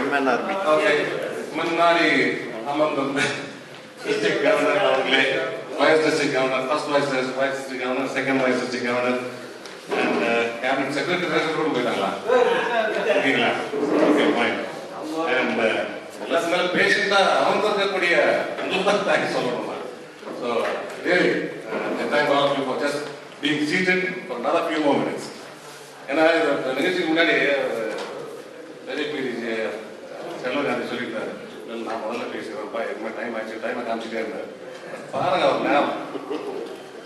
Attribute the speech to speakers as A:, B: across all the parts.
A: Women Army.
B: Okay. முன்னாடி அமர்ந்து district governor அவர்களே, vice district governor, first vice district governor, second vice district governor and cabinet secretary கூட போயிட்டாங்களா? ஓகேங்களா? Okay fine. And எல்லாரும் மேலே பேஷண்ட்டாக அமர்ந்திருக்கக்கூடிய உங்களுக்கு தேங்க்ஸ் சொல்லணும். So really thank all of you for just being seated for another few more minutes. ஏன்னா இந்த நிகழ்ச்சிக்கு முன்னாடி பெரிய செல்வகாந்தி சொல்லியிருந்தாரு, நான் முதல்ல பேசுகிறேன்ப்பா, எதுவுமே டைம் ஆச்சு, டைமை காமிச்சிட்டே இருந்தார். பாருங்க அவர் நேரம்.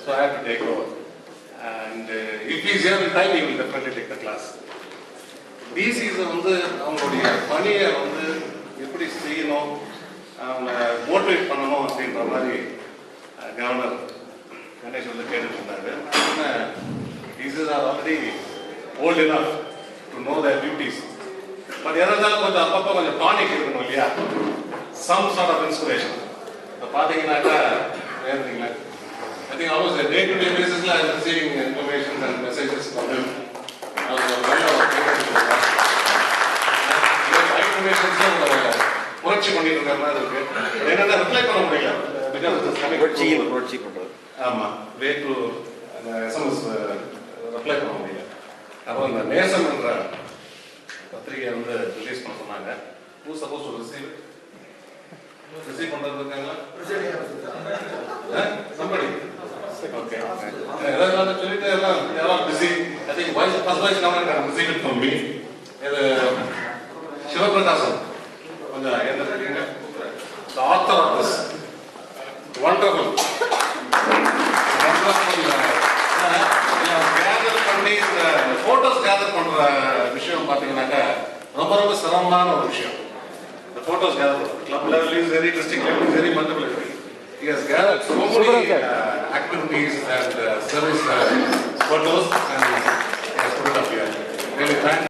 B: So I have to take over and if is here with time you will definitely take the class. டிசிஸை வந்து அவங்களுடைய பணியை வந்து எப்படி செய்யணும், அவங்க மோட்டிவேட் பண்ணணும் அப்படின்ற மாதிரி கவர்னர் கணேஷ் வந்து கேட்டுட்டு இருந்தாரு. DCs are already old enough to know their duties. But எதாவது கொஞ்சம் அப்பப்போ கொஞ்சம் டானிக் இருக்கணும் இல்லையா, சம் சார்ட் ஆஃப் இன்ஸ்பிரேஷன். இப்போ பார்த்தீங்கன்னாக்கா வேறுங்களா, I think almost day to day பேசிஸில் I am receiving information and messages from him. புரட்சி பண்ணிட்டு இருக்கிற மாதிரி இருக்கு. என்னென்ன ரிப்ளை பண்ண முடியல,
A: புரட்சி பண்றது.
B: ஆமாம், வே டு எஸ்எம்எஸ் ரிப்ளை பண்ண முடியல. அப்புறம் இந்த நேசம் என்ற பத்திரிகை வந்து ரிலீஸ் பண்ண சொன்னாங்க. ஹூ சப்போஸ் டு ரிசீவ் பண்றது இருக்காங்களா? somebody. Okay. எல்லாம் சொல்லிட்டு எல்லாம் யாரும் busy. I think vice first vice governor receive it from me. இது சிவபிரகாசன் கொஞ்சம் எழுந்திருக்கீங்க. The author of this wonderful gather பண்ணி இந்த போட்டோஸ் கேதர் பண்ற விஷயம் பார்த்தீங்கன்னாக்கா ரொம்ப ரொம்ப சிரமமான ஒரு விஷயம். இந்த போட்டோஸ் கேதர் பண்றது club level, very district level, very multiple level. He has gathered so many activities and service photos